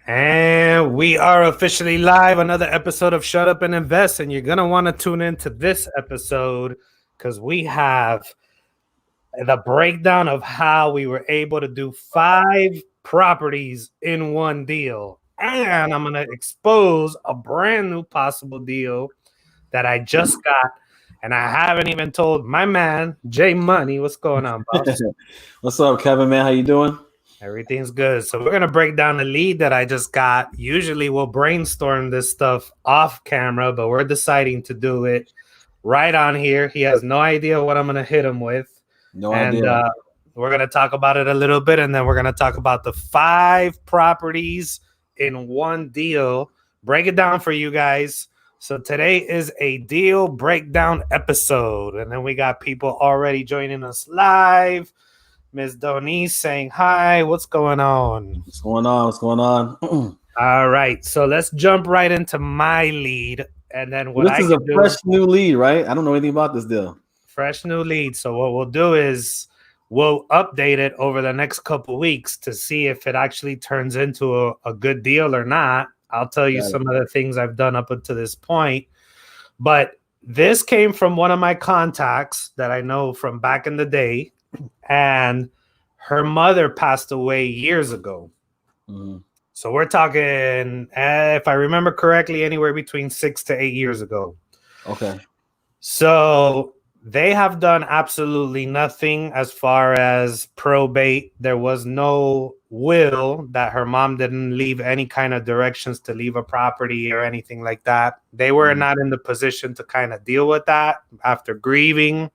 And we are officially live. Another episode of Shut Up and Invest. And you're going to want to tune into this episode because we have the breakdown of how we were able to do 5 properties in one deal. And I'm going to expose a brand new possible deal that I just got. And I haven't even told my man, Jay Money, what's going on, boss? What's up, Kevin, man? How you doing? Everything's good. So we're gonna break down the lead that I just got. Usually we'll brainstorm this stuff off camera, but we're deciding to do it right on here. He has no idea what I'm gonna hit him with. No And idea. we're gonna talk about it a little bit, and then we're gonna talk about the 5 properties in one deal. Break it down for you guys. So today is a deal breakdown episode, and then we got people already joining us live. Ms. Donise saying hi. What's going on? What's going on? What's going on? All right. So let's jump right into my lead. And then what This I is a can do, fresh new lead, right? I don't know anything about this deal. fresh new lead. So what we'll do is we'll update it over the next couple weeks to see if it actually turns into a good deal or not. I'll tell you some of the things I've done up until this point. But this came from one of my contacts that I know from back in the day. And her mother passed away years ago. Mm-hmm. So we're talking, if I remember correctly, anywhere between 6 to 8 years ago. Okay. So they have done absolutely nothing as far as probate. There was no will that her mom didn't leave any kind of directions to leave a property or anything like that. They were not in the position to kind of deal with that after grieving.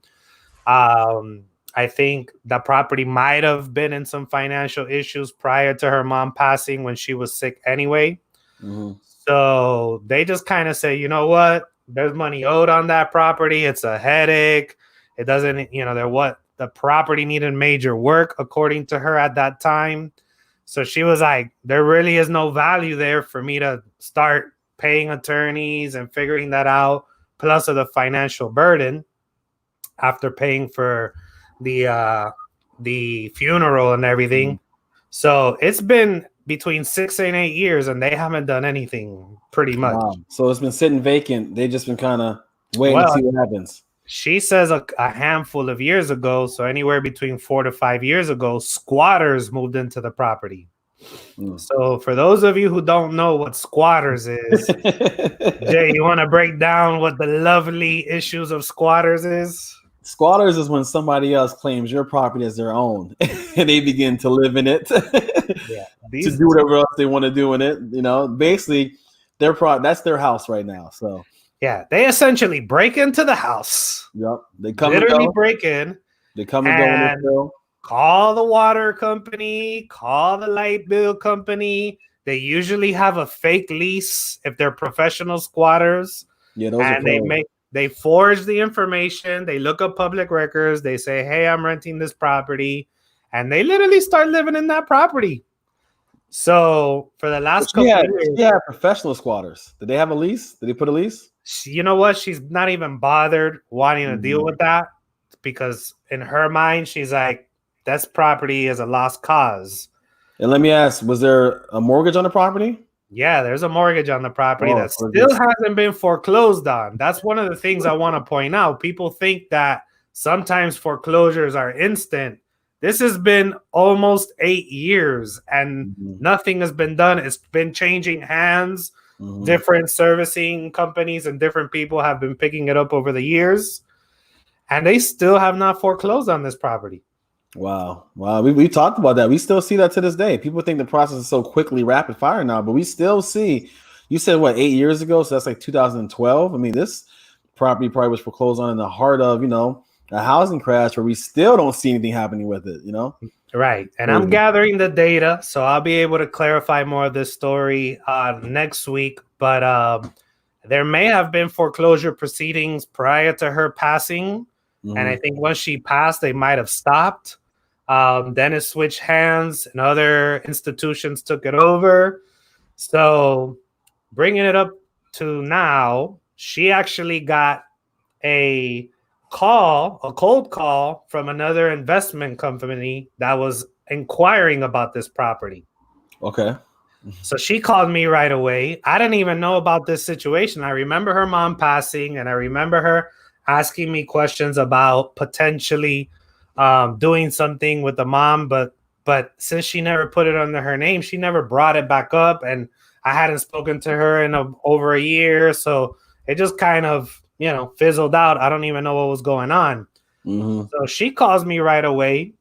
I think the property might have been in some financial issues prior to her mom passing when she was sick anyway. Mm-hmm. So they just kind of say, you know what? There's money owed on that property. It's a headache. It doesn't, the property needed major work according to her at that time. So she was like, there really is no value there for me to start paying attorneys and figuring that out, plus of the financial burden after paying for the funeral and everything. Mm-hmm. So it's been between 6 and 8 years, and they haven't done anything pretty much. Wow. So it's been sitting vacant. They just been kind of waiting to see what happens. She says a handful of years ago, so anywhere between 4 to 5 years ago, squatters moved into the property. So for those of you who don't know what squatters is, Jay, you want to break down what the lovely issues of squatters is? Squatters is when somebody else claims your property as their own and they begin to live in it. Yeah, to do whatever else they want to do in it. Basically that's their house right now. So yeah, they essentially break into the house. Yep. They come literally and go. break in. They come and go. Call the water company, call the light bill company. They usually have a fake lease if they're professional squatters. Yeah, those are they forge the information. They look up public records. They say, hey, I'm renting this property. And they literally start living in that property. So for the last couple of years. Yeah, professional squatters. Did they have a lease? Did they put a lease? You know what? She's not even bothered wanting to deal with that because in her mind, she's like, this property is a lost cause. And let me ask, was there a mortgage on the property? Yeah, there's a mortgage on the property that still hasn't been foreclosed on. That's one of the things I want to point out. People think that sometimes foreclosures are instant. This has been almost 8 years and nothing has been done. It's been changing hands. Different servicing companies and different people have been picking it up over the years. And they still have not foreclosed on this property. Wow. We talked about that. We still see that to this day. People think the process is so quickly rapid fire now, but we still see, you said what, 8 years ago? So that's like 2012. I mean, this property probably was foreclosed on in the heart of, a housing crash where we still don't see anything happening with it, Right. And I'm gathering the data, so I'll be able to clarify more of this story next week. But there may have been foreclosure proceedings prior to her passing. And I think once she passed, they might have stopped. Then it switched hands and other institutions took it over. So bringing it up to now, she actually got a cold call from another investment company that was inquiring about this property. Okay. So she called me right away. I didn't even know about this situation. I remember her mom passing, and I remember her asking me questions about potentially doing something with the mom, but since she never put it under her name, she never brought it back up, and I hadn't spoken to her in over a year, so it just kind of fizzled out. I don't even know what was going on. So she calls me right away,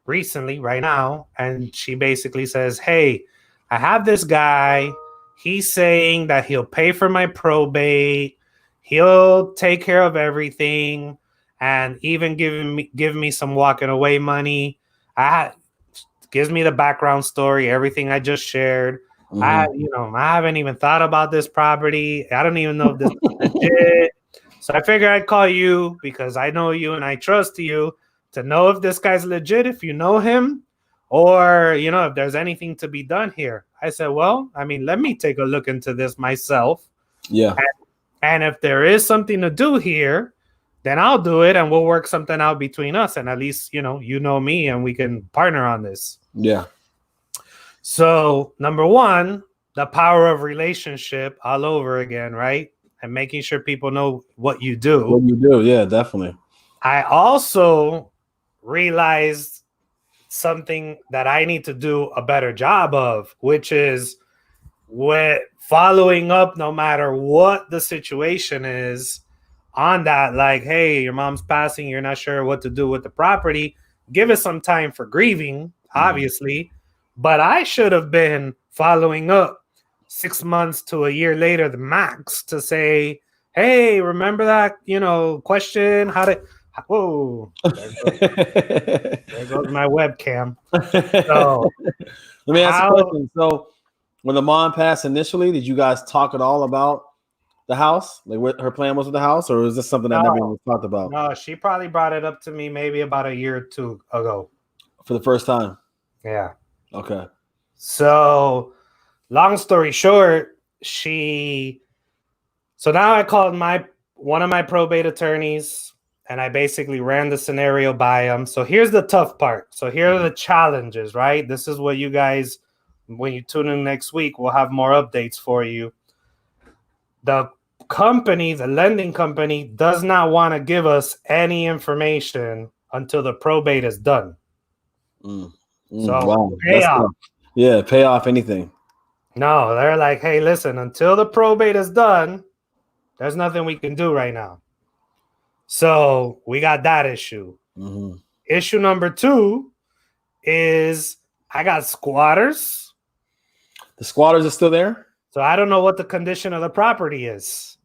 recently, right now, and she basically says, "Hey, I have this guy. He's saying that he'll pay for my probate. He'll take care of everything, and even give me some walking away money. Gives me the background story, everything I just shared. I haven't even thought about this property. I don't even know if this is legit. So I figured I'd call you because I know you and I trust you to know if this guy's legit, if you know him, or if there's anything to be done here." I said, "Well, I mean, let me take a look into this myself. Yeah. And if there is something to do here, then I'll do it, and we'll work something out between us. And at least you know me, and we can partner on this." Yeah. So number one, the power of relationship all over again, right? And making sure people know what you do. What you do, yeah, definitely. I also realized something that I need to do a better job of, which is with following up no matter what the situation is on that. Like, hey, your mom's passing, you're not sure what to do with the property. Give us some time for grieving, obviously. But I should have been following up 6 months to a year later, the max, to say, "Hey, remember that, question? Whoa, there goes my webcam." So let me ask you a question. So when the mom passed initially, did you guys talk at all about the house? Like what her plan was with the house, or is this something that never even was talked about? No, she probably brought it up to me maybe about a year or two ago. For the first time? Yeah. Okay. So long story short, so now I called one of my probate attorneys, and I basically ran the scenario by him. So here's the tough part. So here are the challenges, right? This is what you guys, when you tune in next week, we'll have more updates for you. The lending company, does not want to give us any information until the probate is done. So wow. payoff. Yeah, pay off anything. No, they're like, "Hey, listen, until the probate is done, there's nothing we can do right now." So we got that issue. Issue number 2 is I got squatters. The squatters are still there? So I don't know what the condition of the property is.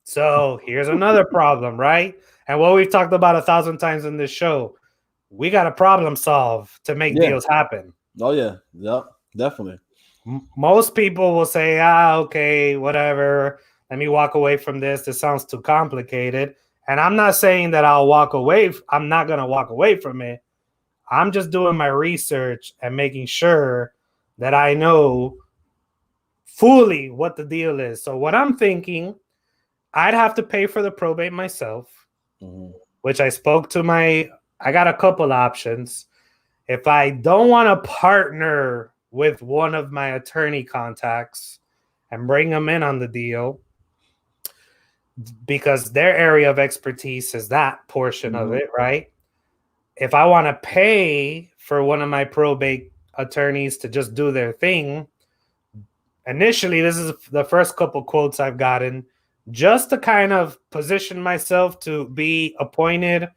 So here's another problem, right? And what we've talked about 1,000 times in this show, we got to problem solve to make deals happen. Oh, yeah. Yep, definitely. Most people will say, okay, whatever. Let me walk away from this. This sounds too complicated. And I'm not saying that I'll walk away. I'm not going to walk away from it. I'm just doing my research and making sure that I know fully what the deal is. So what I'm thinking, I'd have to pay for the probate myself, which I spoke to I got a couple options. If I don't want to partner with one of my attorney contacts and bring them in on the deal, because their area of expertise is that portion of it, right? If I want to pay for one of my probate attorneys to just do their thing, initially, this is the first couple quotes I've gotten, just to kind of position myself to be appointed,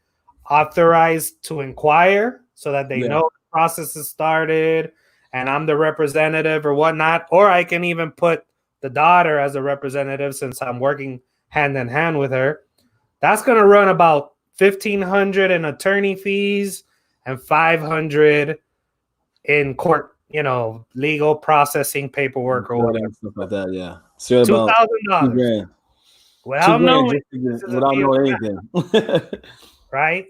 authorized to inquire, so that they know the process has started and I'm the representative or whatnot. Or I can even put the daughter as a representative since I'm working hand in hand with her. That's going to run about $1,500 in attorney fees and $500 in court, legal processing paperwork or whatever. Stuff like that, yeah. So $2,000 without knowing anything. Right?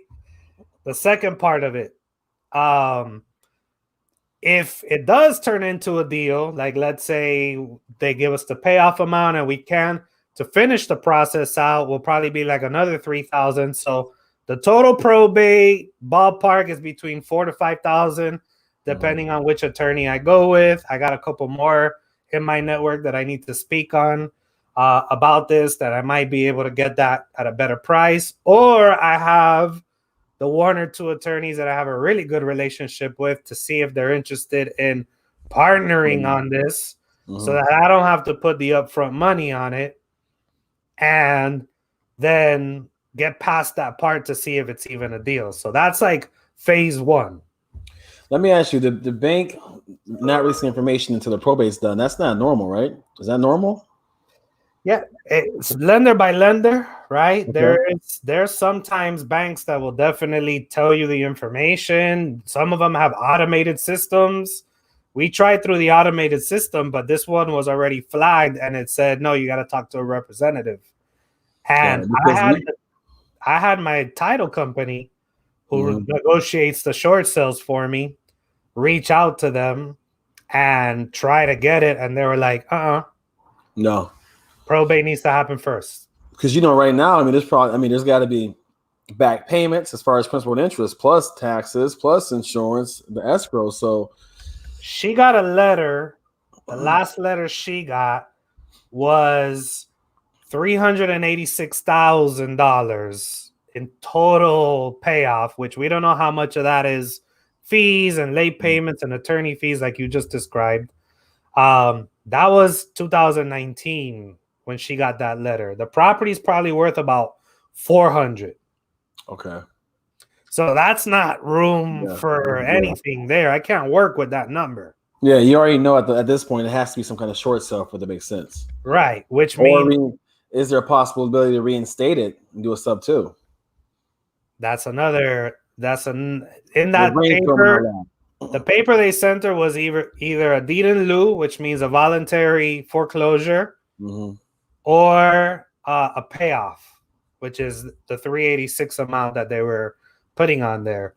The second part of it, if it does turn into a deal, like let's say they give us the payoff amount and we can, to finish the process out, will probably be like another $3,000. So the total probate ballpark is between $4,000 to $5,000. depending on which attorney I go with. I got a couple more in my network that I need to speak on about this, that I might be able to get that at a better price. Or I have the one or two attorneys that I have a really good relationship with to see if they're interested in partnering on this, so that I don't have to put the upfront money on it, and then get past that part to see if it's even a deal. So that's like phase one. Let me ask you, the bank not releasing information until the probate's done, that's not normal, right? Is that normal? Yeah, it's lender by lender, right? Okay. There's sometimes banks that will definitely tell you the information. Some of them have automated systems. We tried through the automated system, but this one was already flagged, and it said, no, you got to talk to a representative. And I had my title company who negotiates the short sales for me reach out to them and try to get it, and they were like, no, probate needs to happen first. Because right now, I mean, there's got to be back payments as far as principal and interest, plus taxes, plus insurance, the escrow. So she got a letter. The last letter she got was $386,000 in total payoff, which we don't know how much of that is fees and late payments and attorney fees, like you just described. That was 2019 when she got that letter. The property's probably worth about $400. Okay. So that's not for anything there. I can't work with that number. Yeah, you already know at this point it has to be some kind of short sale for it to make sense. Right, which means is there a possibility to reinstate it and do a sub 2? In that paper. The paper they sent her was either a deed in lieu, which means a voluntary foreclosure, or a payoff, which is the 386 amount that they were putting on there.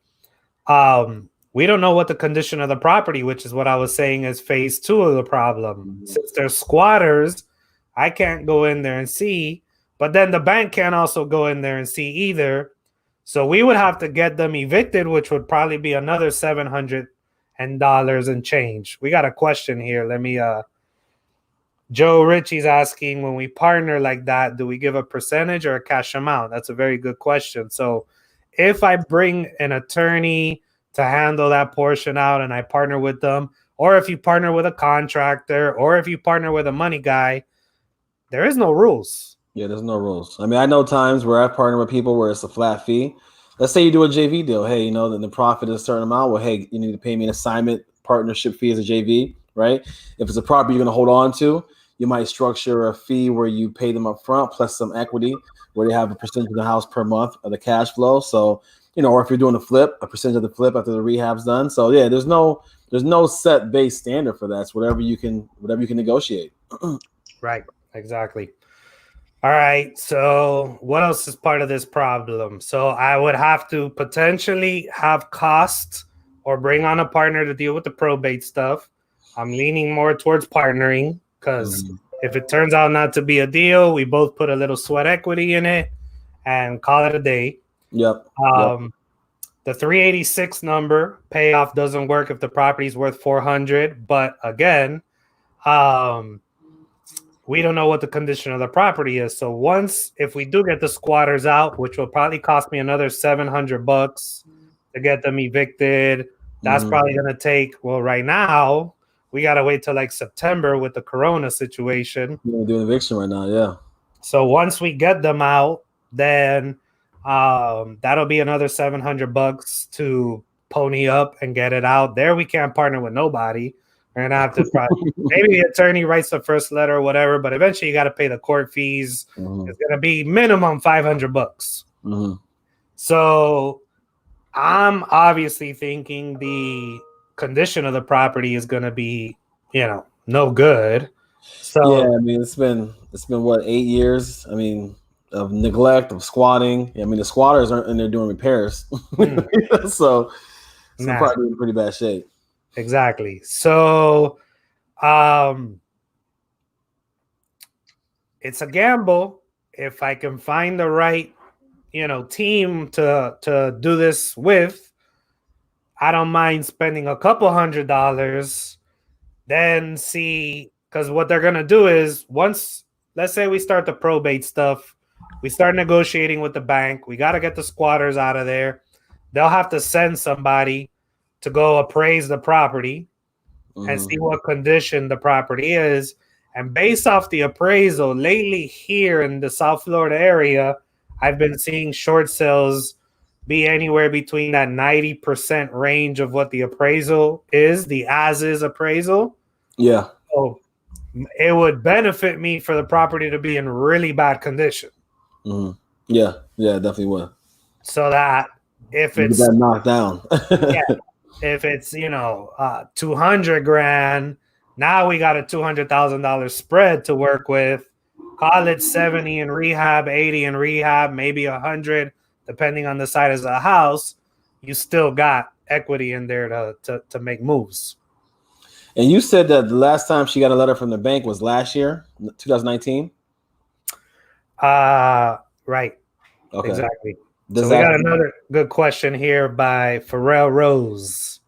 We don't know what the condition of the property, which is what I was saying is phase 2 of the problem. Since they're squatters, I can't go in there and see, but then the bank can't also go in there and see either. So we would have to get them evicted, which would probably be another $700 and change. We got a question here. Let me Joe Ritchie's asking, when we partner like that, do we give a percentage or a cash amount? That's a very good question. So if I bring an attorney to handle that portion out and I partner with them, or if you partner with a contractor, or if you partner with a money guy, there is no rules. Yeah, there's no rules. I mean, I know times where I partner with people where it's a flat fee. Let's say you do a JV deal. Hey, then the profit is a certain amount. Well, hey, you need to pay me an assignment partnership fee as a JV, right? If it's a property you're going to hold on to, you might structure a fee where you pay them up front plus some equity where they have a percentage of the house per month of the cash flow. So, or if you're doing a flip, a percentage of the flip after the rehab's done. So yeah, there's no set base standard for that. It's whatever you can negotiate. Right. Exactly. All right. So what else is part of this problem? So I would have to potentially have costs or bring on a partner to deal with the probate stuff. I'm leaning more towards partnering because if it turns out not to be a deal, we both put a little sweat equity in it and call it a day. Yep. The 386 number payoff doesn't work if the property's worth 400. But again, we don't know what the condition of the property is. So if we do get the squatters out, which will probably cost me another $700 to get them evicted, that's probably going to take, right now, we got to wait till like September with the Corona situation. We're doing eviction right now, yeah. So once we get them out, then that'll be another $700 to pony up and get it out. There we can't partner with nobody. We're gonna have to maybe the attorney writes the first letter or whatever, but eventually you got to pay the court fees. It's gonna be minimum $500. So I'm obviously thinking the condition of the property is gonna be, no good. So yeah, I mean it's been what, 8 years? I mean, of neglect, of squatting. I mean the squatters aren't in there doing repairs, so it's probably in pretty bad shape. Exactly. So it's a gamble. If I can find the right, team to do this with, I don't mind spending a couple $100, then see, because what they're going to do is once, let's say we start the probate stuff, we start negotiating with the bank, we got to get the squatters out of there. They'll have to send somebody to go appraise the property and see what condition the property is. And based off the appraisal, lately here in the South Florida area, I've been seeing short sales be anywhere between that 90% range of what the appraisal is, the as-is appraisal. Yeah. So it would benefit me for the property to be in really bad condition. Yeah, definitely would. So that if it's that knocked down, if it's 200 grand, now we got a $200,000 spread to work with. Call it 70 in rehab, 80 in rehab, maybe 100, depending on the size of the house. You still got equity in there to make moves. And you said that the last time she got a letter from the bank was last year, 2019. Right. Okay. Exactly. So we got another good question here by Pharrell Rose.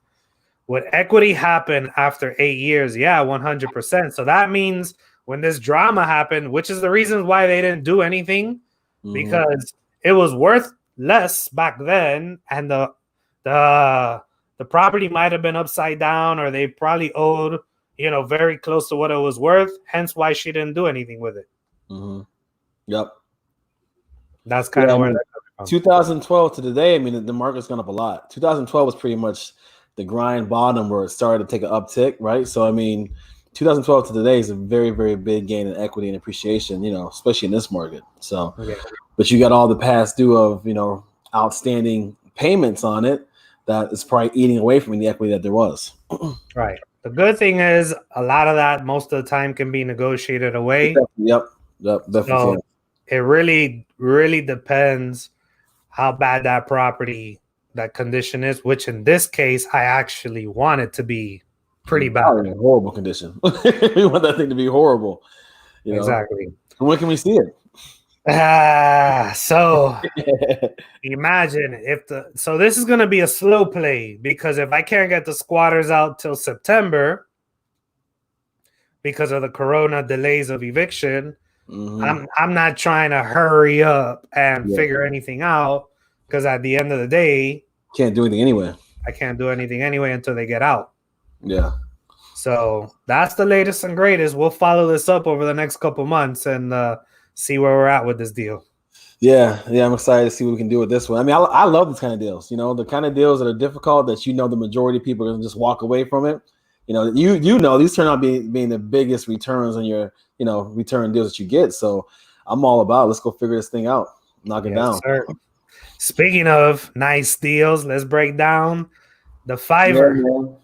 Would equity happen after 8 years? Yeah, 100%. So that means when this drama happened, which is the reason why they didn't do anything, because it was worth less back then, and the property might have been upside down, or they probably owed, very close to what it was worth. Hence why she didn't do anything with it. Yep. That's kind of where 2012 to today, I mean, the market's gone up a lot. 2012 was pretty much the grind bottom where it started to take an uptick, right? So, I mean, 2012 to today is a very, very big gain in equity and appreciation, especially in this market. So, but you got all the past due of, outstanding payments on it that is probably eating away from the equity that there was. Right. The good thing is a lot of that most of the time can be negotiated away. Yep. Definitely. So it really, really depends how bad that property, that condition is, which in this case, I actually want it to be pretty bad. In a horrible condition. We want that thing to be horrible. Exactly. And when can we see it? So imagine so this is going to be a slow play, because if I can't get the squatters out till September because of the corona delays of eviction, I'm not trying to hurry up and figure anything out, because at the end of the day, can't do anything anyway. I can't do anything anyway until they get out. Yeah. So that's the latest and greatest. We'll follow this up over the next couple months and see where we're at with this deal. Yeah, I'm excited to see what we can do with this one. I mean, I love these kind of deals. The kind of deals that are difficult, that the majority of people are going to just walk away from it. These turn out being the biggest returns on your return deals that you get. So I'm all about, let's go figure this thing out, knock it down. Sir. Speaking of nice deals, let's break down the Fiverr. Yeah,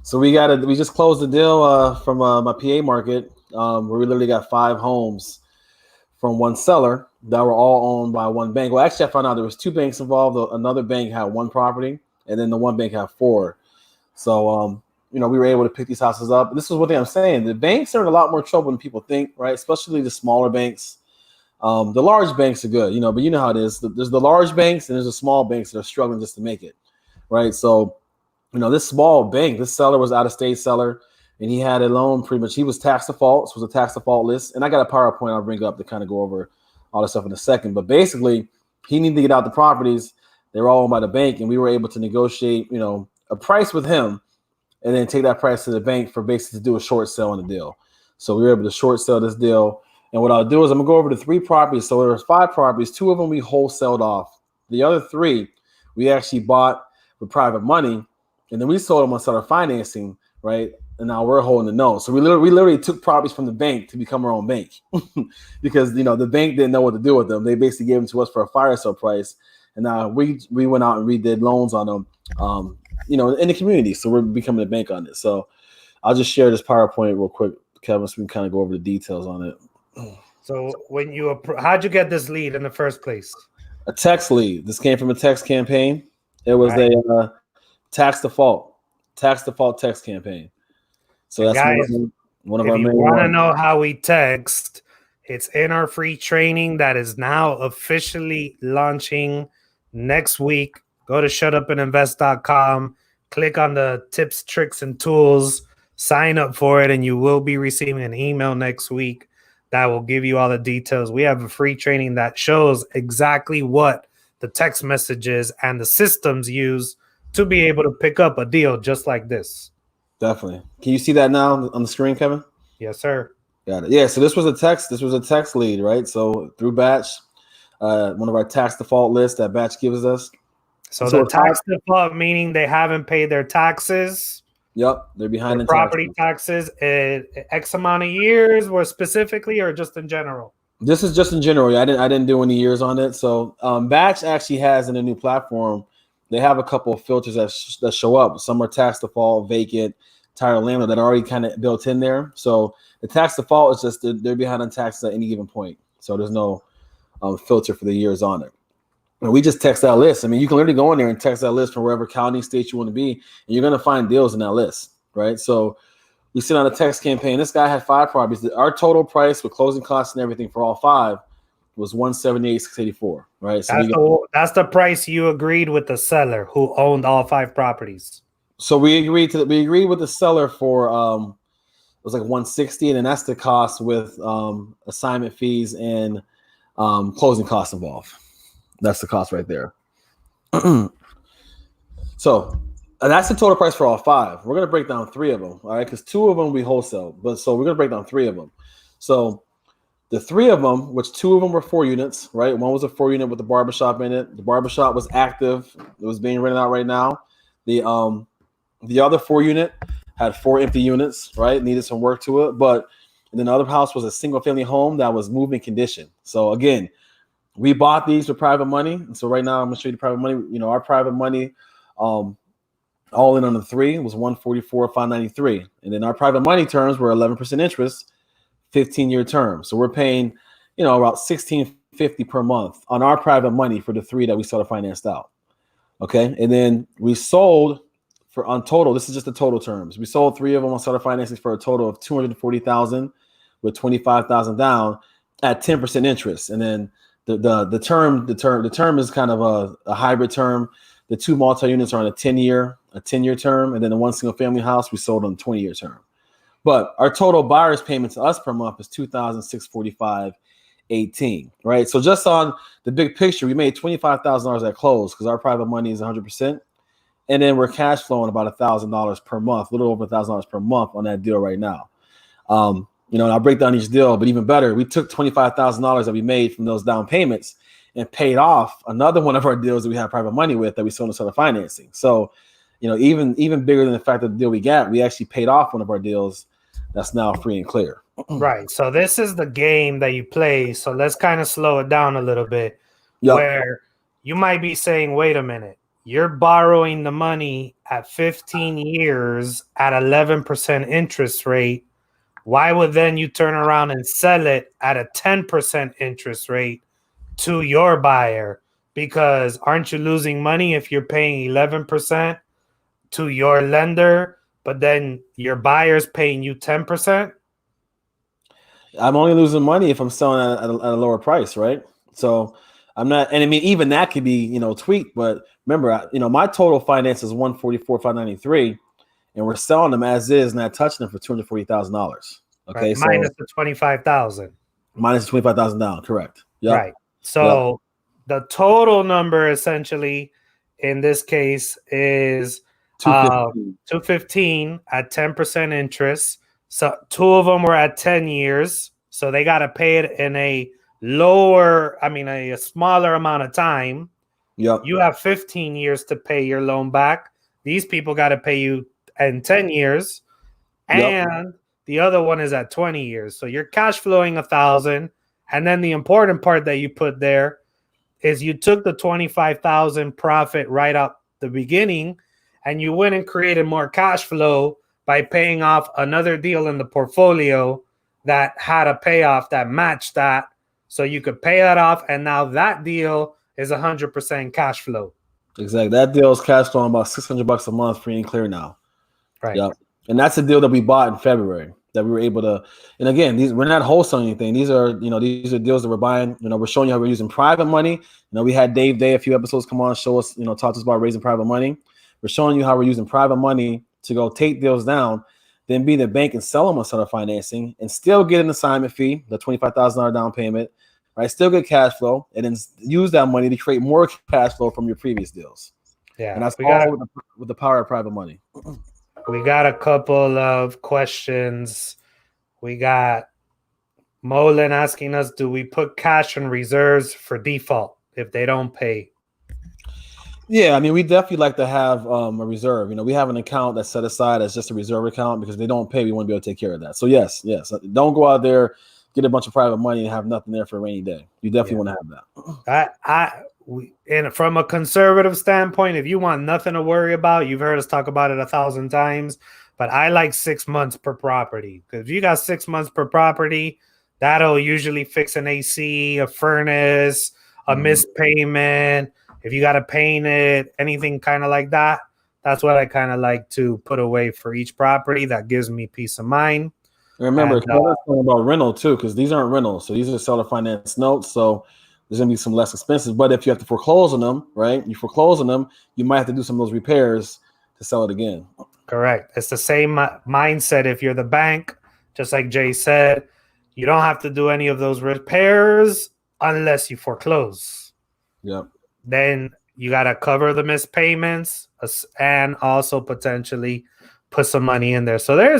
so we just closed the deal from my PA market, where we literally got 5 homes from one seller that were all owned by one bank. Well, actually, I found out there was 2 banks involved. Another bank had 1 property, and then the one bank had 4. So, we were able to pick these houses up. This is one thing I'm saying. The banks are in a lot more trouble than people think, right? Especially the smaller banks. The large banks are good, but you know how it is. There's the large banks and there's the small banks that are struggling just to make it, right? So, this small bank, this seller was out-of-state seller, and he had a loan pretty much. He was tax default, so it was a tax default list. And I got a PowerPoint I'll bring up to kind of go over all this stuff in a second. But basically, he needed to get out the properties. They were all owned by the bank, and we were able to negotiate, a price with him, and then take that price to the bank for basically to do a short sale on the deal. So we were able to short sell this deal. And what I'll do is I'm gonna go over to 3 properties. So there was 5 properties. 2 of them we wholesaled off. The other 3 we actually bought with private money, and then we sold them on seller financing, right? And now we're holding the note. So we literally took properties from the bank to become our own bank because the bank didn't know what to do with them. They basically gave them to us for a fire sale price, and now we went out and redid loans on them, in the community. So we're becoming a bank on this. So I'll just share this PowerPoint real quick, Kevin, so we can kind of go over the details on it. So how'd you get this lead in the first place? A text lead. This came from a text campaign. It was a tax default text campaign. So that's guys, one of our main. If you want to know how we text, it's in our free training that is now officially launching next week. Go to shutupandinvest.com. click on the tips, tricks, and tools, sign up for it, and you will be receiving an email next week that will give you all the details. We have a free training that shows exactly what the text messages and the systems use to be able to pick up a deal just like this. Definitely. Can you see that now on the screen, Kevin? Yes, sir. Got it. Yeah. So this was a text lead, right? So through Batch, one of our tax default lists that Batch gives us. So the tax default, meaning they haven't paid their taxes. Yep, they're behind in property taxes. X amount of years, or specifically, or just in general? This is just in general. I didn't do any years on it. So Batch actually has in a new platform, they have a couple of filters that show up. Some are tax default, vacant, title landlord that are already kind of built in there. So the tax default is just they're behind on taxes at any given point. So there's no filter for the years on it. And we just text that list. I mean, you can literally go in there and text that list from wherever county, state you want to be, and you're going to find deals in that list, right? So we sit on a text campaign. This guy had 5 properties. Our total price with closing costs and everything for all 5 was $178,684, right? So that's the price you agreed with the seller who owned all 5 properties. So we agreed with the seller for it was like $160, and then that's the cost with assignment fees and closing costs involved. That's the cost right there. So that's the total price for all 5. We're going to break down 3 of them, all right? Because 2 of them we wholesale, so we're going to break down 3 of them. So the 3 of them, which 2 of them were 4 units, right? One was a 4 unit with the barbershop in it. The barbershop was active. It was being rented out right now. The other 4 unit had 4 empty units, right? Needed some work to it. And then the other house was a single family home that was moving condition. So again, we bought these with private money. And so right now I'm gonna show you the private money. You know, our private money, all in on the 3 was $144,593. And then our private money terms were 11% interest, 15-year term. So we're paying, about $1,650 per month on our private money for the 3 that we started financed out. Okay. And then we sold on total, this is just the total terms. We sold 3 of them on starter financing for a total of $240,000 with $25,000 down at 10% interest. And then the term is kind of a hybrid term. The 2 multi-units are on a 10-year term, and then the 1 single family house we sold on a 20-year term. But our total buyer's payment to us per month is $2,645.18, right? So just on the big picture, we made $25,000 at close because our private money is 100%. And then we're cash flowing about $1,000 per month, a little over $1,000 per month on that deal right now. And I'll break down each deal, but even better, we took $25,000 that we made from those down payments and paid off another one of our deals that we have private money with that we sold instead of financing. So, even bigger than the fact that the deal we got, we actually paid off one of our deals that's now free and clear. Right. So this is the game that you play. So let's kind of slow it down a little bit. Yep. Where you might be saying, wait a minute, you're borrowing the money at 15 years at 11% interest rate. Why would then you turn around and sell it at a 10% interest rate to your buyer? Because aren't you losing money if you're paying 11% to your lender, but then your buyer's paying you 10%? I'm only losing money if I'm selling at a lower price, right? So I'm not, and I mean, even that could be, tweaked. But remember, my total finance is $144,593. And we're selling them as is, not touching them for $240,000. Okay, right. Minus the $25,000. Minus the $25,000 down, correct? Yep. Right. So the total number, essentially, in this case, is $215 at 10% interest. So 2 of them were at 10 years, so they got to pay it in a smaller amount of time. Yep. You have 15 years to pay your loan back. These people got to pay you in 10 years, and the other one is at 20 years. So you're cash flowing $1,000, and then the important part that you put there is you took the $25,000 profit right up the beginning, and you went and created more cash flow by paying off another deal in the portfolio that had a payoff that matched that, so you could pay that off, and now that deal is 100% cash flow. Exactly. That deal is cash flowing about $600 a month, free and clear now. Right. Yep. And that's a deal that we bought in February that we were able to. And again, we're not wholesaling anything. These are deals that we're buying. We're showing you how we're using private money. We had Dave Day a few episodes come on, show us, talk to us about raising private money. We're showing you how we're using private money to go take deals down, then be the bank and sell them on seller financing and still get an assignment fee, the $25,000 down payment, right? Still get cash flow and then use that money to create more cash flow from your previous deals. Yeah. And that's all with the power of private money. We got a couple of questions. We got Molin asking us, do we put cash in reserves for default if they don't pay? Yeah, I mean, we definitely like to have a reserve. We have an account that's set aside as just a reserve account because if they don't pay, we want to be able to take care of that. So yes, don't go out there, get a bunch of private money and have nothing there for a rainy day. You definitely want to have that. And from a conservative standpoint, if you want nothing to worry about, you've heard us talk about it 1,000 times, but I like 6 months per property because if you got 6 months per property, that'll usually fix an AC, a furnace, a missed payment. If you got to paint it, anything kind of like that, that's what I kind of like to put away for each property. That gives me peace of mind. And remember, talking about rental too, because these aren't rentals. So these are seller finance notes. So there's going to be some less expenses. But if you have to foreclose on them, right, you foreclose on them, you might have to do some of those repairs to sell it again. Correct. It's the same mindset. If you're the bank, just like Jay said, you don't have to do any of those repairs unless you foreclose. Yep. Then you got to cover the missed payments and also potentially put some money in there. So there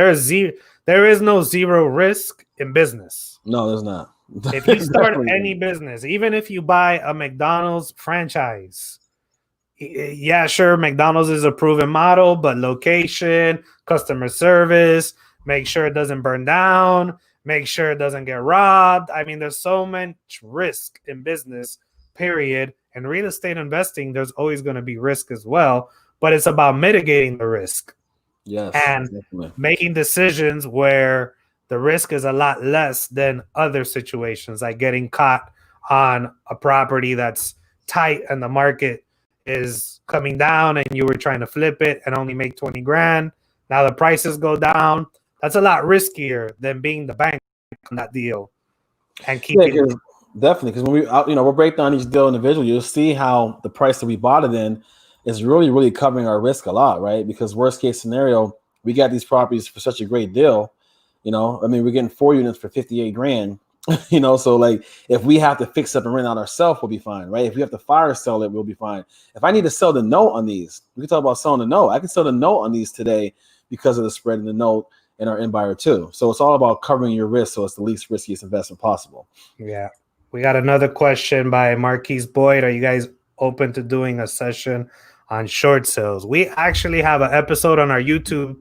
is no zero risk in business. No, there's not. If you start any business, even if you buy a McDonald's franchise, yeah, sure, McDonald's is a proven model, but location, customer service, make sure it doesn't burn down, make sure it doesn't get robbed. I mean, there's so much risk in business, period. And real estate investing, there's always going to be risk as well, but it's about mitigating the risk. Yes, and definitely. Making decisions where the risk is a lot less than other situations, like getting caught on a property that's tight and the market is coming down and you were trying to flip it and only make 20 grand. Now the prices go down. That's a lot riskier than being the bank on that deal and keeping definitely, because when we'll break down each deal individually, you'll see how the price that we bought it in is really, really covering our risk a lot, right? Because worst case scenario, we got these properties for such a great deal. We're getting 4 units for 58 grand. So like if we have to fix up and rent out ourselves, we'll be fine, right? If we have to fire sell it, we'll be fine. If I need to sell the note on these, we can talk about selling the note. I can sell the note on these today because of the spread in the note and our end buyer too. So it's all about covering your risk so it's the least riskiest investment possible. Yeah. We got another question by Marquise Boyd. Are you guys open to doing a session on short sales? We actually have an episode on our YouTube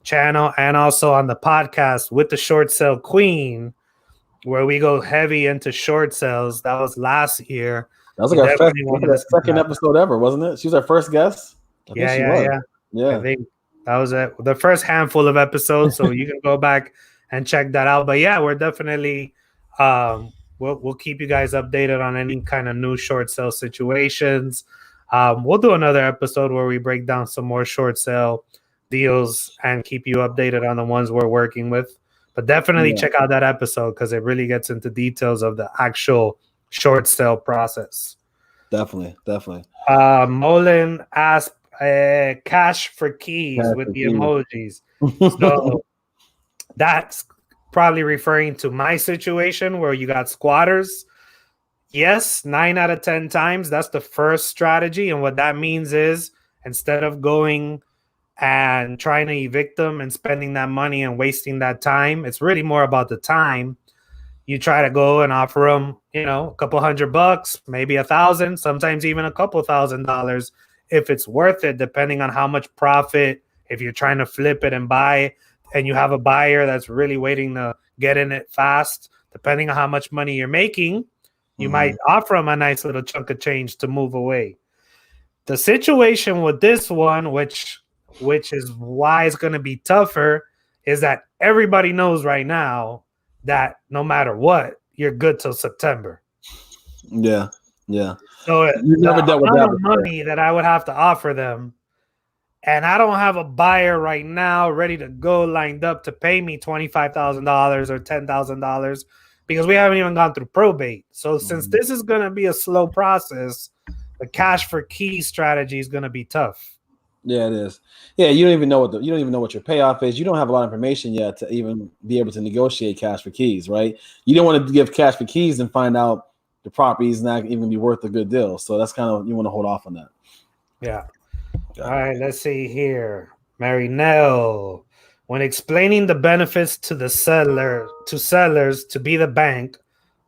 channel and also on the podcast with the short sale queen, where we go heavy into short sales. That was last year. That was like our second episode ever, wasn't it? She was our first guest. Yeah. I think that was it. The first handful of episodes. So you can go back and check that out. But yeah, we're definitely we'll keep you guys updated on any kind of new short sale situations. We'll do another episode where we break down some more short sale deals and keep you updated on the ones we're working with. But definitely check out that episode because it really gets into details of the actual short sale process. Definitely. Molin asked cash for keys with the emojis. So that's probably referring to my situation where you got squatters. Yes, 9 out of 10 times, that's the first strategy. And what that means is instead of going and trying to evict them and spending that money and wasting that time, it's really more about the time. You try to go and offer them, a couple $100, maybe $1,000, sometimes even a couple $1,000 if it's worth it, depending on how much profit. If you're trying to flip it and buy it, and you have a buyer that's really waiting to get in it fast, depending on how much money you're making, you might offer them a nice little chunk of change to move away. The situation with this one, which is why it's going to be tougher, is that everybody knows right now that no matter what, you're good till September. Yeah. So you never dealt with that money that I would have to offer them, and I don't have a buyer right now ready to go lined up to pay me $25,000 or $10,000 because we haven't even gone through probate. So since this is going to be a slow process, the cash for key strategy is going to be tough. Yeah, it is. Yeah, you don't even know what your payoff is. You don't have a lot of information yet to even be able to negotiate cash for keys, right? You don't want to give cash for keys and find out the property is not even be worth a good deal. So that's kind of you want to hold off on that. Yeah. All right, let's see here. Mary Nell, when explaining the benefits to the sellers to be the bank,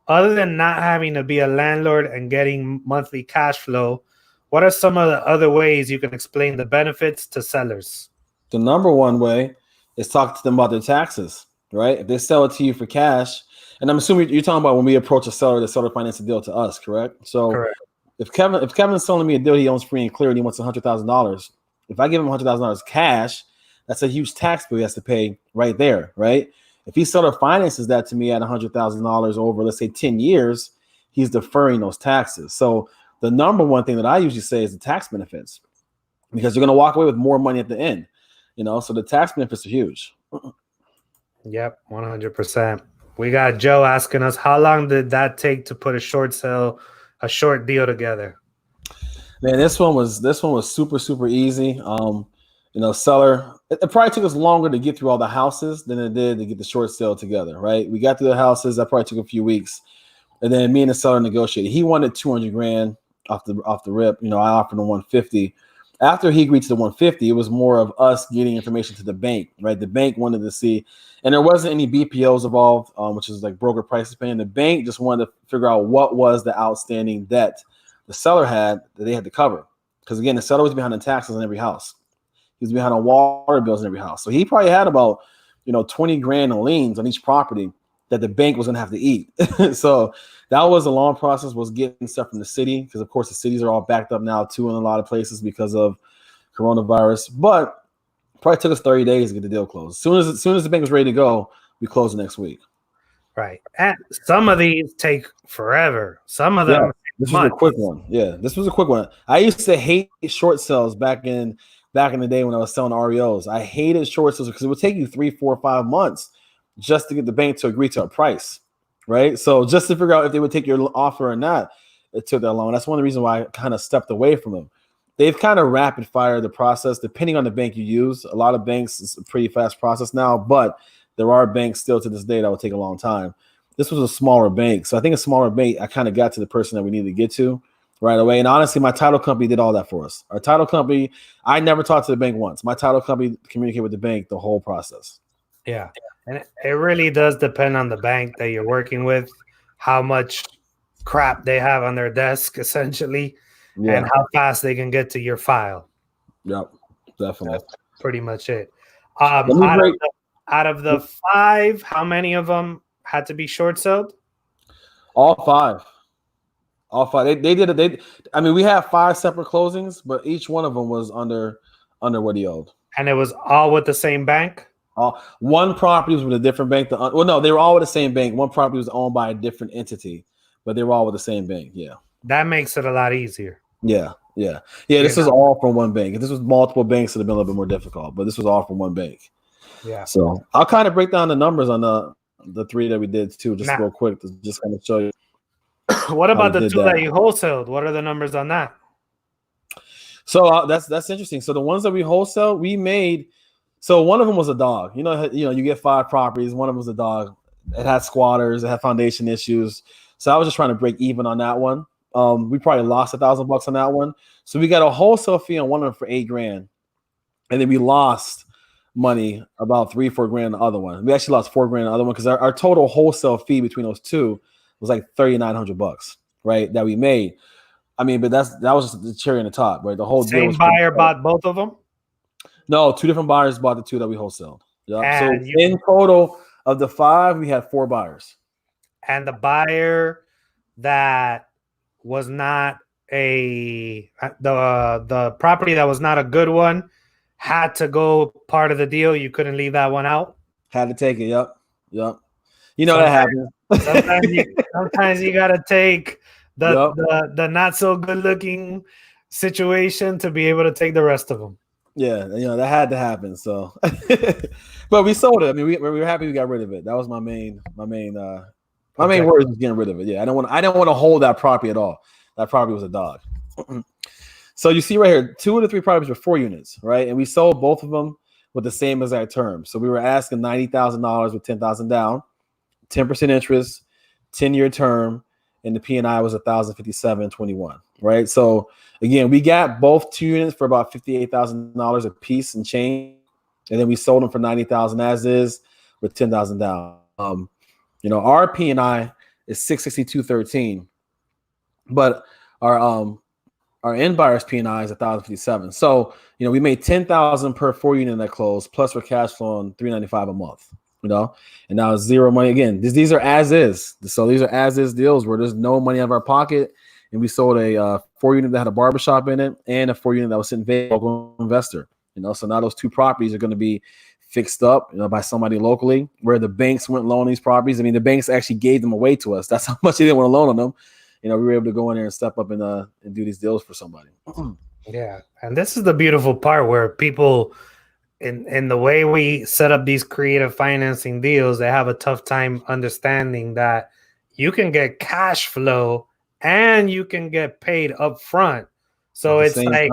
other than not having to be a landlord and getting monthly cash flow, what are some of the other ways you can explain the benefits to sellers? The number one way is talk to them about their taxes, right? If they sell it to you for cash, and I'm assuming you're talking about when we approach a seller, the seller finance a deal to us, correct? So Correct. if Kevin's selling me a deal he owns free and clear and he wants $100,000, if I give him $100,000 cash, that's a huge tax bill he has to pay right there, right? If he seller finances that to me at $100,000 over, let's say 10 years, he's deferring those taxes. So the number one thing that I usually say is the tax benefits, because you're going to walk away with more money at the end, so the tax benefits are huge. Yep, 100%. We got Joe asking us, how long did that take to put a short deal together? Man, this one was super easy. Seller, it probably took us longer to get through all the houses than it did to get the short sale together, right? We got through the houses, that probably took a few weeks. And then me and the seller negotiated. He wanted 200 grand off the rip. I offered him 150. After he agreed to the 150, it was more of us getting information to the bank, right? The bank wanted to see, and there wasn't any BPOs involved, which is like broker prices paying. The bank just wanted to figure out what was the outstanding debt the seller had that they had to cover. Because again, the seller was behind on taxes on every house. He was behind on water bills in every house. So he probably had about, 20 grand in liens on each property that the bank was going to have to eat. So that was a long process, was getting stuff from the city, because of course the cities are all backed up now too in a lot of places because of coronavirus. But probably took us 30 days to get the deal closed. As soon as the bank was ready to go, we closed the next week. Right. And some of these take forever. Some of them. This was a quick one. Yeah, this was a quick one. I used to hate short sales back in the day when I was selling REOs. I hated short sales because it would take you 3, 4, 5 months just to get the bank to agree to a price, right? So just to figure out if they would take your offer or not, it took that long. That's one of the reasons why I kind of stepped away from them. They've kind of rapid fire the process depending on the bank you use. A lot of banks, it's a pretty fast process now, but there are banks still to this day that will take a long time. This was a smaller bank. So I think a smaller bank, I kind of got to the person that we needed to get to right away. And honestly, my title company did all that for us. Our title company, I never talked to the bank once. My title company communicated with the bank the whole process. Yeah. And it really does depend on the bank that you're working with, how much crap they have on their desk, essentially, and how fast they can get to your file. Yep, definitely. That's pretty much it. Out of the 5, how many of them had to be short sold? All 5. They did it. We have 5 separate closings, but each one of them was under what he owed. And it was all with the same bank? One property was with a different bank. No, they were all with the same bank. One property was owned by a different entity, but they were all with the same bank. Yeah. That makes it a lot easier. Yeah. This is all from one bank. If this was multiple banks, it would have been a little bit more difficult, but this was all from one bank. Yeah. So I'll kind of break down the numbers on the 3 that we did too, just real quick to just kind of show you. What about the 2 that you wholesaled? What are the numbers on that? So that's interesting. So the ones that we wholesale, we made. So one of them was a dog. You get 5 properties. One of them was a dog. It had squatters. It had foundation issues. So I was just trying to break even on that one. We probably lost $1,000 on that one. So we got a wholesale fee on one of them for $8 grand, and then we lost money about $3-4 grand on the other one. We actually lost $4 grand on the other one because our total wholesale fee between those 2 was like $3,900, right? That we made. But that was just the cherry on the top, right? The whole same buyer bought both of them. No, 2 different buyers bought the 2 that we wholesaled. Yep. So in total of the 5, we had 4 buyers. And the buyer that was not the property that was not a good one had to go part of the deal. You couldn't leave that one out. Had to take it. Yep. That happens. Sometimes you gotta take the not so good looking situation to be able to take the rest of them. Yeah, that had to happen. So, but we sold it. We were happy we got rid of it. That was my main word was getting rid of it. Yeah, I don't want to hold that property at all. That property was a dog. So you see right here, 2 of the 3 properties were 4 units, right? And we sold both of them with the same exact term. So we were asking $90,000 with $10,000 down, 10% interest, 10-year term, and the P&I was $1,057.21, right? So again, we got both 2 units for about $58,000 a piece and change, and then we sold them for $90,000 as is with $10,000 down. Our P&I is $662.13, but our end buyer's P&I is $1,057. So, we made $10,000 per 4 unit that closed, plus we're cash flowing $395 a month, and now it's zero money. Again, these are as is. So these are as is deals where there's no money out of our pocket. And we sold a 4 unit that had a barbershop in it and a 4 unit that was sitting vacant, local investor, so now those 2 properties are going to be fixed up, by somebody locally, where the banks wouldn't loan these properties. I mean, the banks actually gave them away to us. That's how much they didn't want to loan on them. We were able to go in there and step up and do these deals for somebody. Yeah. And this is the beautiful part where people in the way we set up these creative financing deals, they have a tough time understanding that you can get cash flow and you can get paid up front. So it's like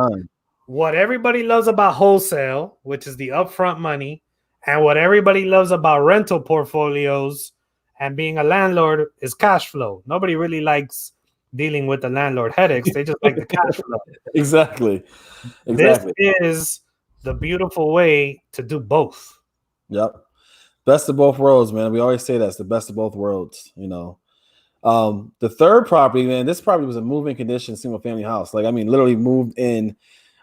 what everybody loves about wholesale, which is the upfront money, and what everybody loves about rental portfolios and being a landlord is cash flow. Nobody really likes dealing with the landlord headaches. They just like the cash flow. Exactly. This is the beautiful way to do both. Yep. Best of both worlds, man. We always say that's the best of both worlds, The third property, man, this property was a move-in condition, single family house. Literally moved in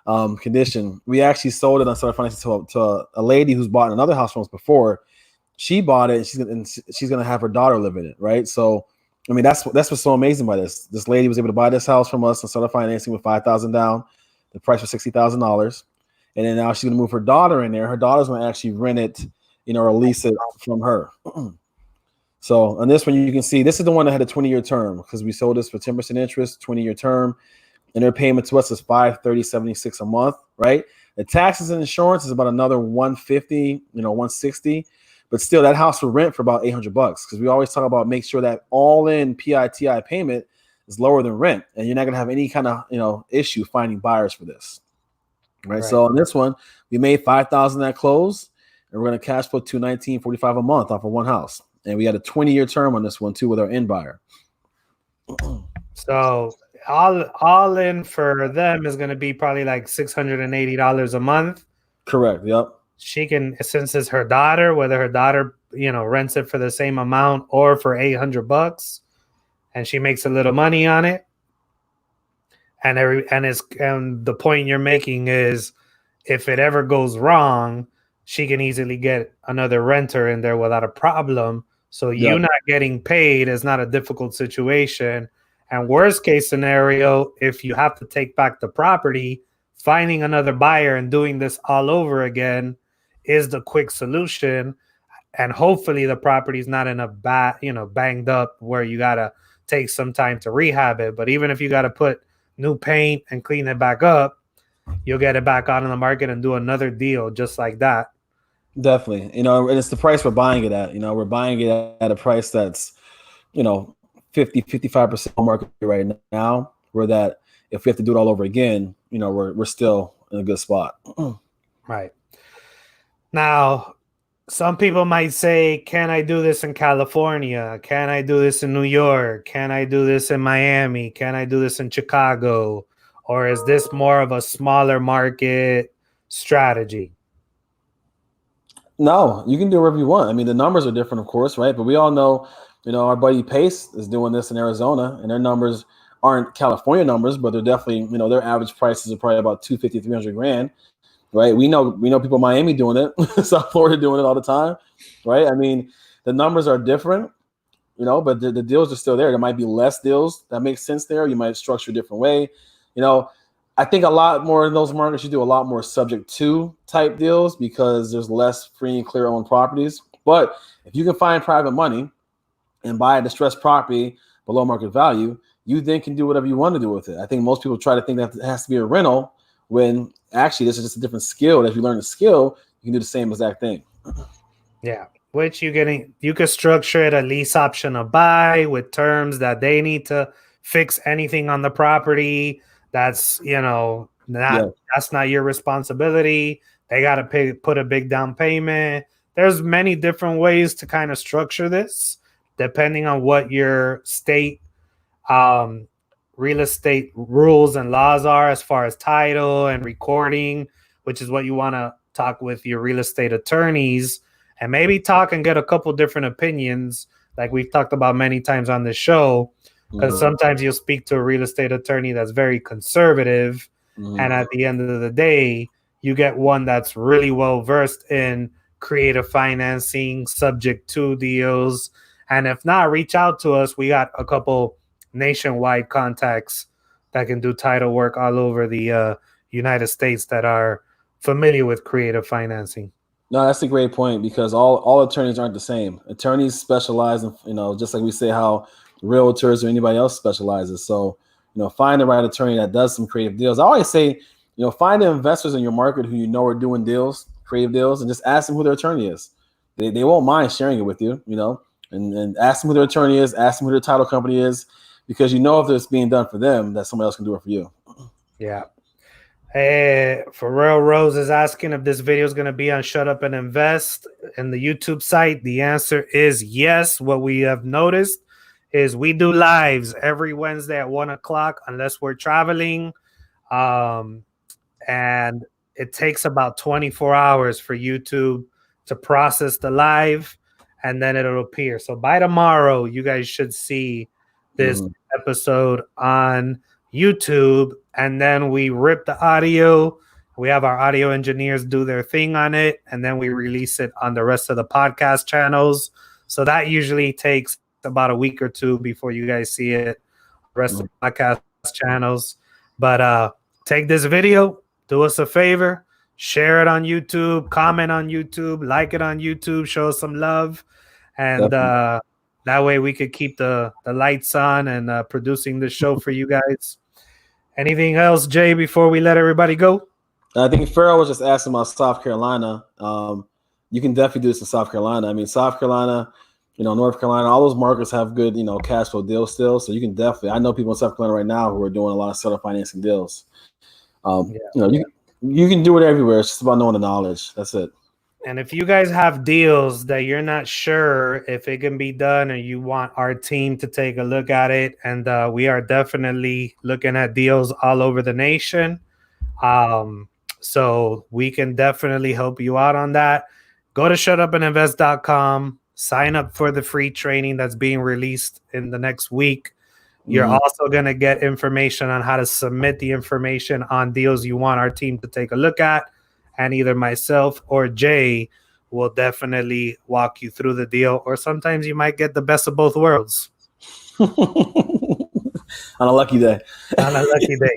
condition. We actually sold it on Starter Financing to a lady who's bought another house from us before. She bought it, and she's gonna have her daughter live in it, right? So, that's what's so amazing by this. This lady was able to buy this house from us and Starter Financing with $5,000 down. The price was $60,000, and then now she's gonna move her daughter in there. Her daughter's gonna actually rent it, or lease it from her. So on this one, you can see this is the one that had a 20-year term because we sold this for 10% interest, 20-year term. And their payment to us is $530.76 a month, right? The taxes and insurance is about another $150, $160, but still that house will rent for about $800 because we always talk about make sure that all-in PITI payment is lower than rent, and you're not gonna have any kind of issue finding buyers for this, right? So on this one, we made $5,000 at close, and we're gonna cash flow $219.45 a month off of one house, and we had a 20-year term on this one too with our end buyer. So all in for them is going to be probably like $680 a month. Correct. Yep. She can, since it's her daughter, whether her daughter, rents it for the same amount or for $800, and she makes a little money on it. And the point you're making is, if it ever goes wrong, she can easily get another renter in there without a problem. So you not getting paid is not a difficult situation. And worst case scenario, if you have to take back the property, finding another buyer and doing this all over again is the quick solution. And hopefully the property is not in a banged up where you got to take some time to rehab it. But even if you got to put new paint and clean it back up, you'll get it back out on the market and do another deal just like that. Definitely. And it's the price we're buying it at. We're buying it at a price that's, 50-55% market right now, where that if we have to do it all over again, we're still in a good spot. Right. Now, some people might say, can I do this in California? Can I do this in New York? Can I do this in Miami? Can I do this in Chicago? Or is this more of a smaller market strategy? No, you can do whatever you want. The numbers are different, of course, right? But we all know, our buddy Pace is doing this in Arizona, and their numbers aren't California numbers, but they're definitely, their average prices are probably about $250,000, $300,000, right? We know people in Miami doing it, South Florida doing it all the time, right? The numbers are different, but the deals are still there. There might be less deals that make sense there. You might structure a different way. I think a lot more in those markets, you do a lot more subject to type deals because there's less free and clear owned properties. But if you can find private money and buy a distressed property below market value, you then can do whatever you want to do with it. I think most people try to think that it has to be a rental when actually this is just a different skill. That if you learn the skill, you can do the same exact thing. Yeah, which you could structure it a lease option to buy with terms that they need to fix anything on the property that's That's not your responsibility. They got to put a big down payment. There's many different ways to kind of structure this, depending on what your state real estate rules and laws are as far as title and recording, which is what you want to talk with your real estate attorneys and maybe talk and get a couple different opinions, like we've talked about many times on this show, because sometimes you'll speak to a real estate attorney that's very conservative, and at the end of the day, you get one that's really well versed in creative financing, subject to deals. And if not, reach out to us. We got a couple nationwide contacts that can do title work all over the United States that are familiar with creative financing. No, that's a great point, because all attorneys aren't the same. Attorneys specialize in, just like we say how realtors or anybody else specializes. So, find the right attorney that does some creative deals. I always say, find the investors in your market who are doing deals, creative deals, and just ask them who their attorney is. They won't mind sharing it with you, and ask them who their attorney is, ask them who their title company is, because if it's being done for them, that somebody else can do it for you. Yeah. Hey, Pharrell Rose is asking if this video is going to be on Shut Up and Invest in the YouTube site. The answer is yes. What we have noticed is we do lives every Wednesday at 1:00 unless we're traveling. And it takes about 24 hours for YouTube to process the live, and then it'll appear. So by tomorrow, you guys should see this episode on YouTube, and then we rip the audio. We have our audio engineers do their thing on it, and then we release it on the rest of the podcast channels. So that usually takes about a week or two before you guys see it, the rest of the podcast channels. But take this video, do us a favor, share it on YouTube, comment on YouTube, like it on YouTube, show us some love, and that way we could keep the lights on and producing the show for you guys. Anything else, Jay, before we let everybody go? I think Farrell was just asking about South Carolina. You can definitely do this in South Carolina. I mean, South Carolina, North Carolina, all those markets have good, cash flow deals still. So you can definitely, I know people in South Carolina right now who are doing a lot of seller financing deals. You can do it everywhere. It's just about knowing the knowledge. That's it. And if you guys have deals that you're not sure if it can be done, and you want our team to take a look at it, and we are definitely looking at deals all over the nation. So we can definitely help you out on that. Go to shutupandinvest.com, sign up for the free training that's being released in the next week. You're also going to get information on how to submit the information on deals you want our team to take a look at. And either myself or Jay will definitely walk you through the deal. Or sometimes you might get the best of both worlds. On a lucky day. On a lucky day.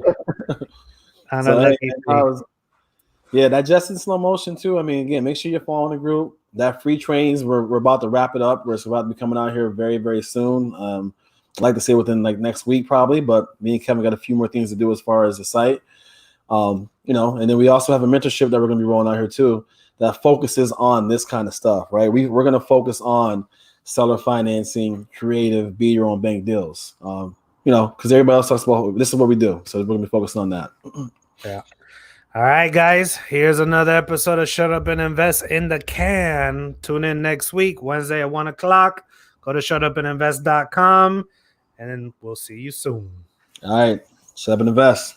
Yeah, that just in slow motion too. I mean, again, make sure you're following the group. That free trainings, we're about to wrap it up. We're about to be coming out here very, very soon. I'd like to say within next week probably, but me and Kevin got a few more things to do as far as the site. And then we also have a mentorship that we're going to be rolling out here too that focuses on this kind of stuff, right? We're going to focus on seller financing, creative, be your own bank deals. Because everybody else talks about this is what we do, so we're going to be focusing on that. Yeah. All right, guys. Here's another episode of Shut Up and Invest in the can. Tune in next week, Wednesday at 1:00. Go to shutupandinvest.com, and we'll see you soon. All right. Shut up and invest.